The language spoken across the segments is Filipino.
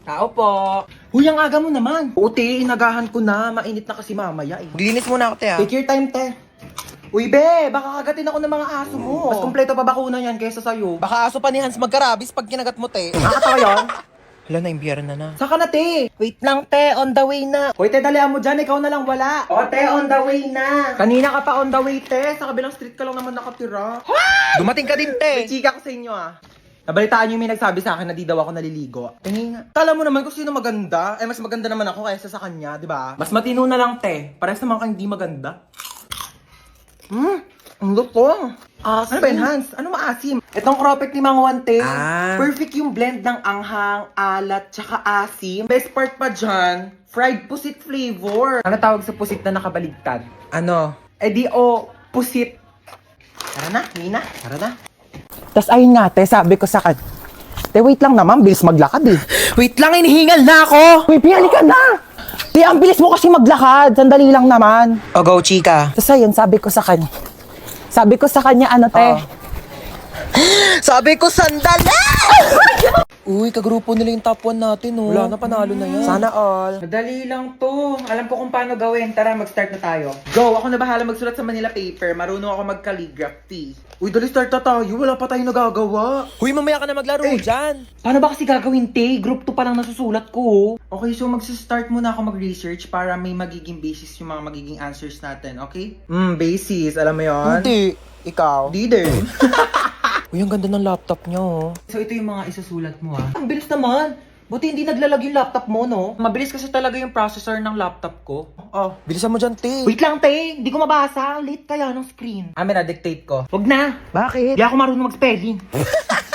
Tao po. Huy, ang aga mo naman. Oo, te, inagahan ko na. Mainit na kasi mamaya eh. Maglinis muna ako, te, ha? Take your time, te. Uy, be, baka kagatin ako ng mga aso mo. Mas kompleto pa bakuna yan kaysa sa'yo. Baka aso pa ni Hans magkarabis pag kinagat mo, te. Nakakatawa yun? Hala, na-imbiyerna na. Saka na, te. Wait lang, te. On the way na. Hoy, te, dalihan mo dyan. Ikaw na lang wala. O, te, on the way na. Kanina ka pa on the way, te. Sa kabilang street ka lang naman nakatira. Dumating ka din, May te. chika ko sa inyo, ah. Nabalitaan niyo yung may nagsabi sa akin na di daw ako naliligo. Tingin nga. Kala mo naman kung sino maganda. Eh, mas maganda naman ako kaysa sa kanya, di ba? Mas matino na lang, te. Parehas naman kang di maganda. Ang luto. Ano ba yun, Hans? Ano maasim? Itong cropek ni Mang Juan, te. Ah. Perfect yung blend ng anghang, alat, tsaka asim. Best part pa dyan, fried pusit flavor. Ano tawag sa pusit na nakabaligtad? Ano? Eh di pusit. Tara na, Nina. Tara na. Tas ayun nga, te, sabi ko sa te, wait lang naman, bilis maglakad eh. Wait lang, inihingal na ako. Wait, piyali ka na! Te, ang bilis mo kasi maglakad, sandali lang naman. O, go, chika. Tas ayun, sabi ko sa kanya, ano, te? Sabi ko, sandali! Uy, kagrupo nila yung top 1 natin, oh. Wala na, panalo na yan. Sana all. Madali lang to. Alam ko kung paano gawin. Tara, mag-start na tayo. Go! Ako na bahala magsulat sa Manila paper. Marunong ako mag-calligraphy. Uy, dali start na tayo. Wala pa tayong nagagawa. Huy, mamaya ka na maglaro dyan. Paano ba kasi gagawin, te? Group 2 pa lang nasusulat ko. Okay, so mag-start muna ako mag-research para may magiging basis yung mga magiging answers natin, okay? Basis. Alam mo yon? Hindi. Ikaw. Di din. Uy, ang ganda ng laptop niyo, oh. So ito yung mga isusulat mo, ha? Ang bilis naman. Buti hindi naglalag yung laptop mo, no? Mabilis kasi talaga yung processor ng laptop ko. Oh. Bilisan mo dyan, te. Wait lang, te. Hindi ko mabasa. Late kaya ng screen. Na-dictate ko. Wag na. Bakit? Hindi ako marunong mag-spelling.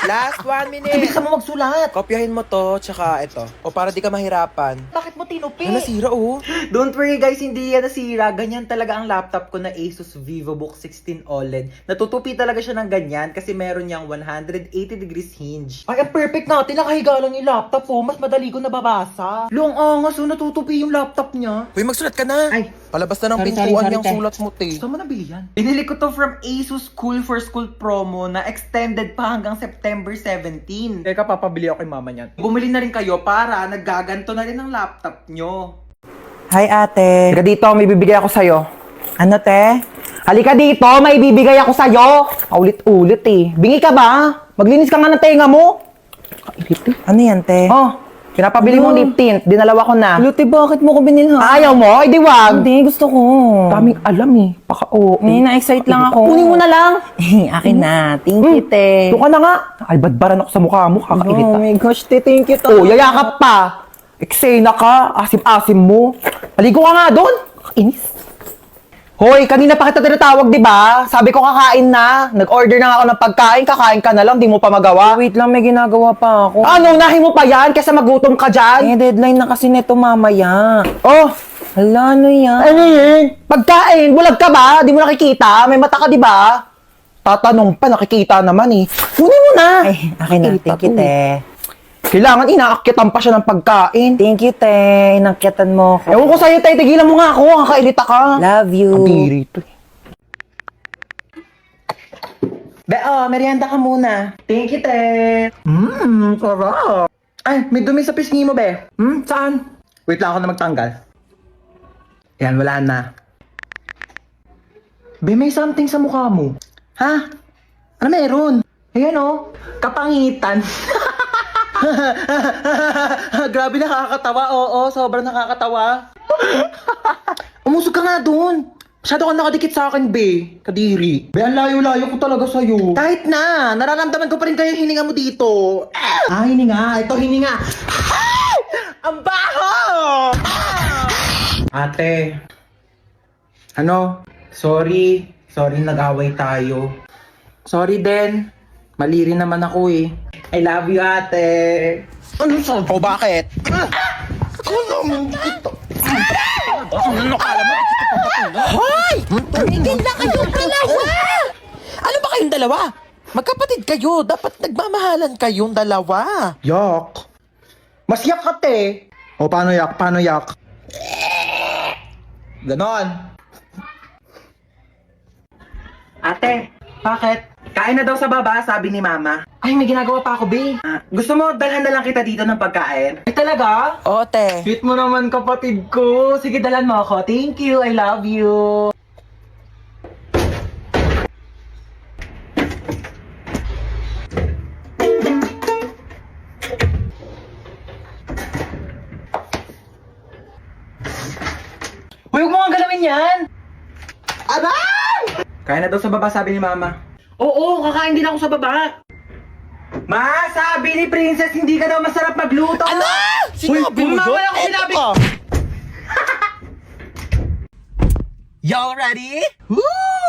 Last 1 minute. Bilisan mo magsulat. Kopyahin mo to, tsaka ito. O para di ka mahirapan. Bakit mo tinupi? Ano, nasira, oh. Don't worry guys, hindi yan nasira. Ganyan talaga ang laptop ko na Asus VivoBook 16 OLED. Natutupi talaga siya ng ganyan kasi meron niyang 180 degrees hinge. Ay, ang perfect natin. Nakahiga lang yung laptop ko. Mas madali ko nababasa. Long angas, so natutupi yung laptop niya. Uy, magsulat ka na. Ay. Palabas na ng Sorry, pintuan sorry, yung te. sulat mo, te. Saan mo nabili yan? Binili ko to from Asus Cool for School promo na extended pa hanggang September 17. Teka, papabili ako kay mama niyan. Bumili na rin kayo para naggaganto na rin ang laptop nyo. Hi, ate. Halika dito, may bibigay ako sa'yo. Ano, te? Halika dito, may bibigay ako sa'yo. Ulit-ulit eh. Bingi ka ba? Maglinis ka nga ng tenga mo. Ano yan, te? Oh, pinapabili mong lip tint. Dinalawa ko na. Luti, bakit mo ko binilhan? Ayaw mo? Ay, di wag. Hindi, gusto ko. Daming alam eh. Paka-oo. Na-excite lang ako. Kunin mo na lang. Akin na. Thank you, te. Doon ka na nga. Ay, badbaran ako sa mukha mo. Kakainit Oh my gosh, te. Thank you, Oh, yayakap pa. Eksena ka. Asim-asim mo. Maligo ka nga doon. Inis. Hoy, kanina pa kita tinatawag, di ba? Sabi ko kakain na. Nag-order na nga ako ng pagkain. Kakain ka na lang. Di mo pa magawa. Wait lang, may ginagawa pa ako. Ano, unahin mo pa yan? Kesa magutom ka dyan. Deadline na kasi neto mamaya. Oh, Hala, ano yan? ano yun? Pagkain, bulag ka ba? Di mo nakikita? May mata ka, di ba? Tatanong pa, nakikita naman eh. Kunin mo na. Ay, akin na. Irita Thank you, to. te. Kailangan inaakyatan pa siya ng pagkain. Thank you, te. Inakyatan mo ako. Ewan ko sa'yo, tay. Tigilan mo nga ako. Kakailita ka. Love you. Kadiri to eh. Be, merienda ka muna. Thank you, te. Sarap. Ay, may dumi sa pisngi mo, be. Saan? Wait lang ako na magtanggal. Yan, wala na. Be, may something sa mukha mo. Ha? Ano meron? Ayan, oh. Kapangitan. Grabe, nakakatawa. Oo, sobrang nakakatawa. Umusog ka nga doon. Masyado ka nakadikit sa akin, be. Kadiri. Be, ang layo-layo ko talaga sa'yo. Kahit na, nararamdaman ko pa rin kayo yung hininga mo dito. Hininga. Ito, hininga. Ang baho! Ate. Ano? Sorry. Sorry, nag-away tayo. Sorry din. Mali rin naman ako eh. I love you, ate. Ano sa? O, bakit? Ano kala mo? Hoy! Tumigil na kayong dalawa! Ano ba kayong dalawa? Magkapatid kayo. Dapat nagmamahalan kayong dalawa. Yak. Mas yak ka, te. O, paano yak? Paano yak? Ganon. Ate, bakit? Kain na daw sa baba, sabi ni Mama. Ay, may ginagawa pa ako, be. Gusto mo, dalhan na lang kita dito ng pagkain? Ay, talaga? Oo, te. Sweet mo naman, kapatid ko. Sige, dalhan mo ako. Thank you, I love you. Huwag mo nga galawin yan! Aray! Kaya na daw sa baba, sabi ni Mama. Oo, kakain din ako sa baba. Ma, sabi ni Princess, hindi ka daw masarap magluto. Ano? Sinabi mo Mama, yun? wala akong sinabi. Eto ka. Y'all ready? Woo!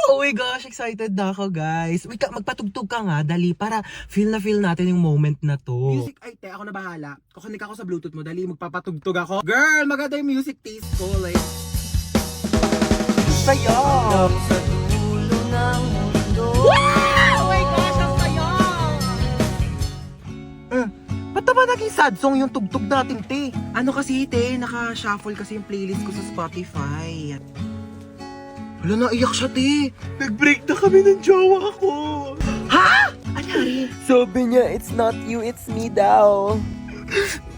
Oh my gosh, excited na ako, guys. Wait, magpatugtog ka nga, dali, para feel natin yung moment na to. Music, ay, te, ako na bahala. Kukunik ako sa Bluetooth mo, dali, magpapatugtog ako. Girl, maganda yung music taste ko, like. Saya! Wow! Oh my gosh, ang saya! Ba't naman naging sad song yung tugtog natin, te? Ano kasi, te, naka-shuffle kasi yung playlist ko sa Spotify. Wala, naiyak siya, te. Nag-break na kami ng jowa ko. Ha? Anyari? Sabi niya, it's not you, it's me daw.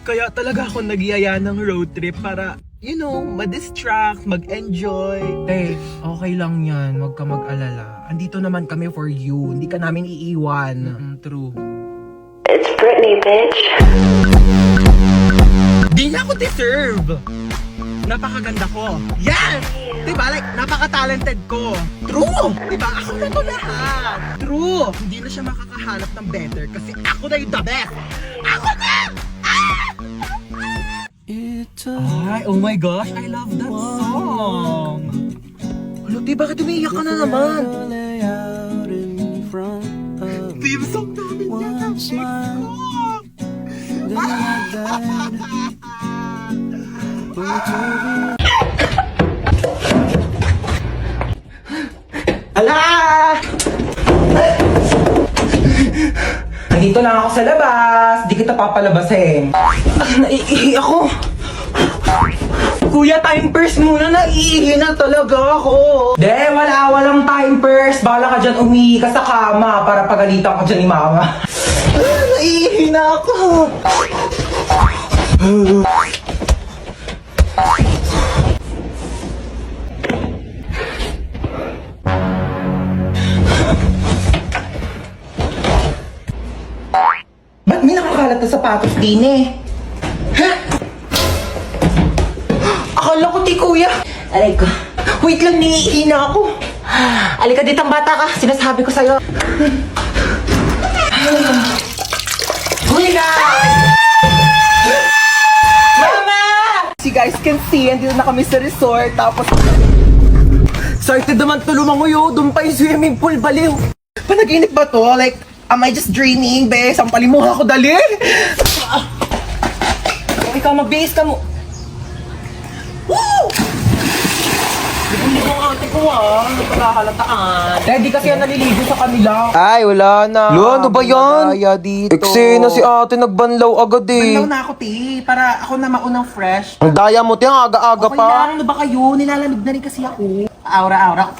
Kaya talaga ako nagyaya ng road trip para, you know, ma-distract, mag-enjoy. Te, okay lang yan. Huwag ka mag-alala. Andito naman kami for you. Hindi ka namin iiwan. True. It's Britney, bitch. Di niya ako deserve. Napakaganda ko. Yes! Diba? Like, napaka-talented ko. True! Diba? Ako na to lahat. True! Hindi na siya makakahanap ng better kasi ako na yung the best. Ako na! Ay, oh my gosh, I love that song. Ano, di, bakit umiiyak ka na naman? Theme song namin yan. Ala! Nandito lang ako sa labas. Di kita papalabasin. Naiihi ako. Kuya, time first muna. Naiihi na talaga ako. De, walang time first. Bala ka dyan umihi ka sa kama para pagalitan ka dyan ni Mama. Naiihi na ako. Ba't may nakakalat na sapatos din eh? Ha? Akala ko, ti kuya. Aray ko. Wait lang, niihi na ako. Alika ditang bata ka. Sinasabi ko sa'yo. Uy, guys! Mama! Si guys can see, andito na kami sa resort. Tapos, excited naman to lumanguyo. Doon pa yung swimming pool, baliw. Panaginip ba to? Like, am I just dreaming, be? Sampalin mo ako, dali! Ikaw, mag-base ka mo. Woo! Ligo-ligo ang ate ko, nagpagkakalataan. Ready kasi yan naliligo sa kanila. Ay, wala na. Lo, ano ba yan? Daya dito. Eksena si ate, nagbanlaw agad eh. Banlaw na ako, ti. Para ako na maunang fresh. Ang daya mo, te, ang aga-aga Okay pa. lang, ano ba kayo? Nilalamig na rin kasi ako. Aura-aura.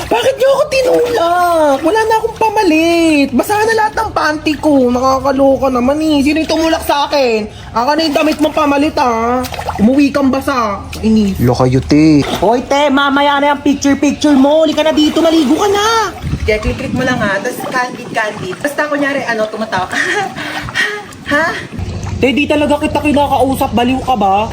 Bakit niyo ako tinulak? Wala na akong pamalit. Basa na lahat ng panty ko. Nakakaloka naman eh. Sino yung tumulak sa akin? Aka na yung damit mong pamalit ah. Umuwi kang basa. Inis. Lo kayo, te. Hoy te, mamaya na yung picture mo. Uli ka na dito, maligo ka na. Kaya click mo lang ha, tapos candid. Basta kunyari, tumatawa ka. Ha? Te, di talaga kita kinakausap. Baliw ka ba?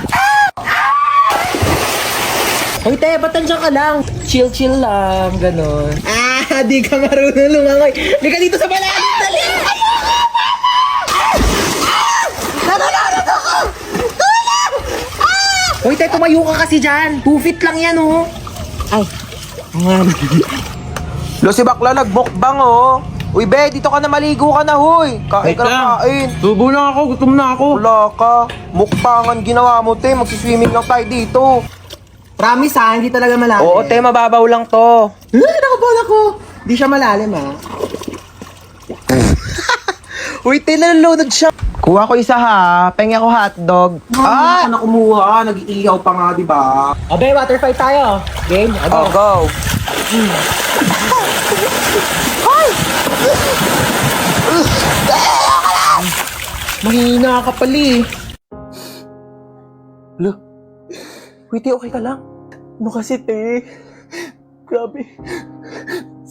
Hoy te, ba't nandiyan ka lang? Chill lang, ganon. Di ka marunong lumangoy. Di ka dito sa malalim, dali! Nananarad ako! Tulong! Hoy te, tumayo ka kasi dyan. 2 feet lang yan, oh. Ay, nga. Lo, si bakla nagmukbang, oh. Uy, be, dito ka na maligo ka na, huy. Kain ka na kain. Tubo na ako, gutom na ako. Wala ka. Mukbangan ginawa mo, te. Magsiswimming lang tayo dito. Promise ha, hindi talaga malalim. Oo, te, mababaw lang to. Nakabala ko. Di siya malalim ha. Uy, te, nalulunod siya. Kuha ko isa ha. Pengi ako hotdog. Ah! Ano kumuha? Nag-iihaw pa nga, di ba? Abe, water fight tayo. Game? Oh, go. Mahina ka pali. Lo, Witty, okay ka lang? Ano kasi, te? Grabe.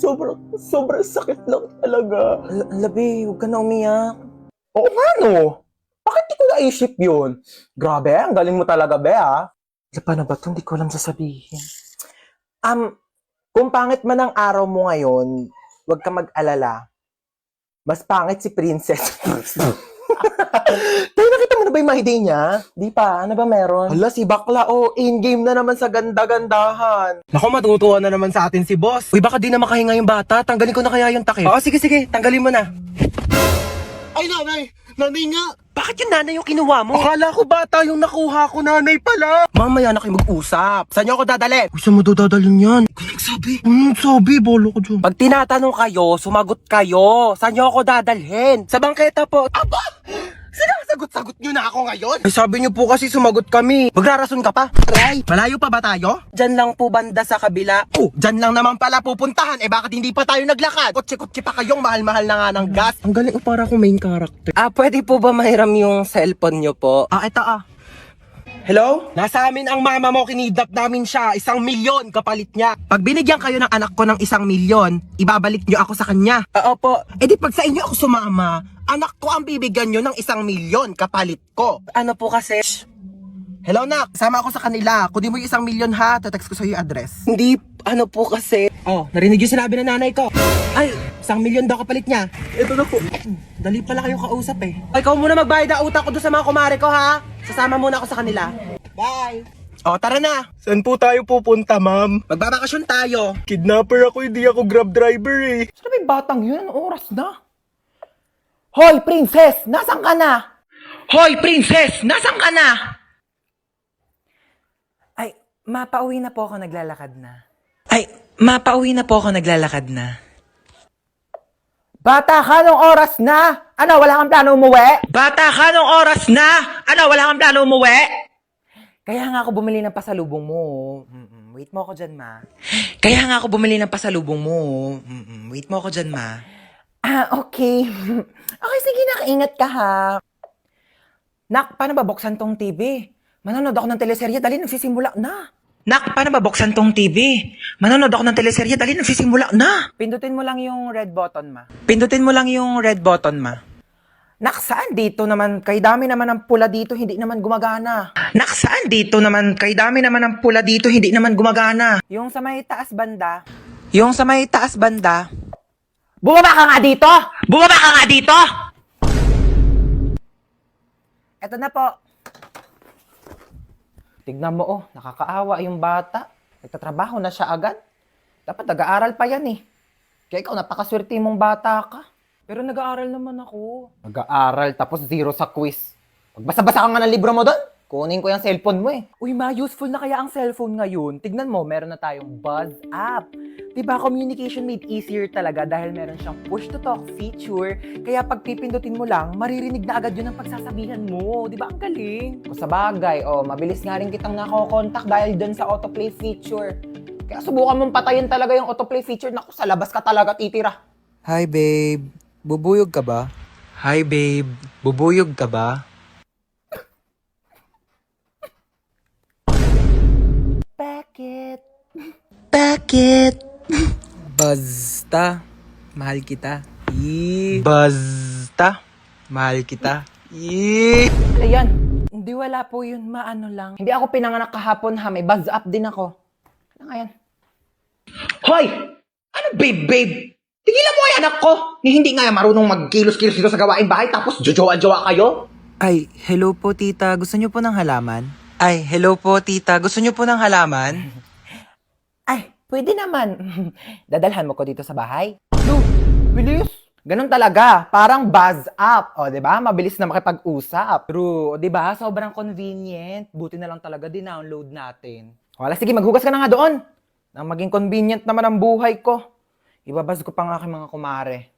Sobrang sakit lang talaga. Labi, huwag ka na umiyak. Oo nga, no? Bakit di ko naisip yun? Grabe, ang galing mo talaga, be, ah. Paano ba ito? Hindi ko alam sasabihin. Kung pangit man ang araw mo ngayon, huwag ka mag-alala. Mas pangit si Princess. Tayo, nakita mo na ba yung my day niya? Di pa, ano ba meron? Hala, si Bakla, oh, in-game na naman sa ganda-gandahan. Naku, matutuwa na naman sa atin si boss. Uy, baka di na makahinga yung bata. Tanggalin ko na kaya yung takip. Oo, sige, tanggalin mo na. Ay, nanay! Nanay nga! Bakit yung nanay yung kinuha mo? Akala ko bata yung nakuha ko, nanay pala. Mamaya na kayo mag-usap. Saan niyo ako dadalhin? Uy, saan mo dadalhin yan? Ikaw nagsabi. Nagsabi, bolo ko dyan. Pag tinatanong kayo, sumagot kayo. Saan niyo ako dadalhin? Sa bangketa po. Aba! Sinasagot-sagot niyo na ako ngayon? Ay, sabi niyo po kasi sumagot kami. Magrarason ka pa? Aray! Malayo pa ba tayo? Diyan lang po banda sa kabila. Oh, dyan lang naman pala pupuntahan. Eh, bakit hindi pa tayo naglakad? Kotse-kotse pa kayong mahal-mahal na nga ng gas. Ang galing, para akong main character. Pwede po ba mahiram yung cellphone niyo po? Ito Hello? Nasa amin ang mama mo, kinidnap namin siya. 1,000,000 kapalit niya. Pag binigyan kayo ng anak ko ng 1,000,000, ibabalik niyo ako sa kanya. Opo. Eh di pag sa inyo ako sumama, anak ko ang bibigyan niyo ng 1,000,000 kapalit ko. Ano po kasi? Hello, nak. Sama ako sa kanila. Kunin mo yung 1,000,000 ha. Tatext ko sa'yo yung address. Hindi, ano po kasi? Oh, narinig yung sinabi ng nanay ko. Ay, 1,000,000 daw kapalit niya. Ito na po. Dali pala kayong kausap eh. Ikaw muna magbayad ng utak ko doon sa mga kumare ko ha. Sasama muna ako sa kanila. Bye! O, tara na! Saan po tayo pupunta, ma'am? Magbabakasyon tayo. Kidnapper ako, hindi ako grab driver eh. Saan ba yung batang yun? Anong oras na? Hoy, princess! Nasaan ka na? Hoy, princess! Nasaan ka na? Ay, mapauwi na po ako naglalakad na. Bata ka, anong oras na? Ano, wala kang plano umuwi? Bata ka, anong oras na? Ano, wala kang plano umuwi? Kaya nga ako bumili ng pasalubong mo. Wait mo ako dyan, ma. Okay. Okay, sige, nakaingat ka, ha. Nak, paano ba buksan tong TV? Manonood ako ng teleserye, dali, nagsisimula na. Nak, paano ba buksan tong TV? Manonood ako ng teleserye, dali nagsisimula na. Pindutin mo lang yung red button, ma. Nak, saan dito naman? Kay dami naman ng pula dito, hindi naman gumagana. Nak, saan dito naman? Kay dami naman ng pula dito, hindi naman gumagana. Yung sa may taas banda. Bumaba ka nga dito! Bumaba ka nga dito! Eto na po. Tignan mo, oh, nakakaawa yung bata. Nagtatrabaho na siya agad. Dapat nag-aaral pa yan eh. Kaya ikaw, napakaswerte mong bata ka. Pero nag-aaral naman ako. Nag-aaral tapos 0 sa quiz. Magbasa-basa ka nga ng libro mo doon. Kunin ko yung cellphone mo eh. Uy ma, useful na kaya ang cellphone ngayon. Tignan mo, meron na tayong Buzz app. Diba, communication made easier talaga dahil meron siyang push-to-talk feature. Kaya pag pipindutin mo lang, maririnig na agad yun ang pagsasabihan mo. Diba, ang galing? O sa bagay, mabilis nga rin kitang nakokontak dahil dun sa autoplay feature. Kaya subukan mong patayin talaga yung autoplay feature. Naku, sa labas ka talaga titira. Hi, babe. Bubuyog ka ba? Bakit? Basta. Mahal kita. Ayan. Hindi, wala po yun. Maano lang. Hindi ako pinanganak kahapon ha. May buzz up din ako. Ano nga yan? Hoy! Ano babe? Tigilan mo yung anak ko! Ni hindi nga marunong magkilos-kilos dito sa gawain bahay tapos jojowa-jowa kayo? Ay, hello po tita. Gusto niyo po ng halaman? Ay, pwede naman. Dadalhan mo ko dito sa bahay. No, bilis. Ganun talaga. Parang buzz up. O, di ba? Mabilis na makipag-usap. True. O, di ba? Sobrang convenient. Buti na lang talaga din-download natin. Wala, sige, maghugas ka na nga doon. Nang maging convenient naman ang buhay ko. Ibabaz ko pa ang aking mga kumare.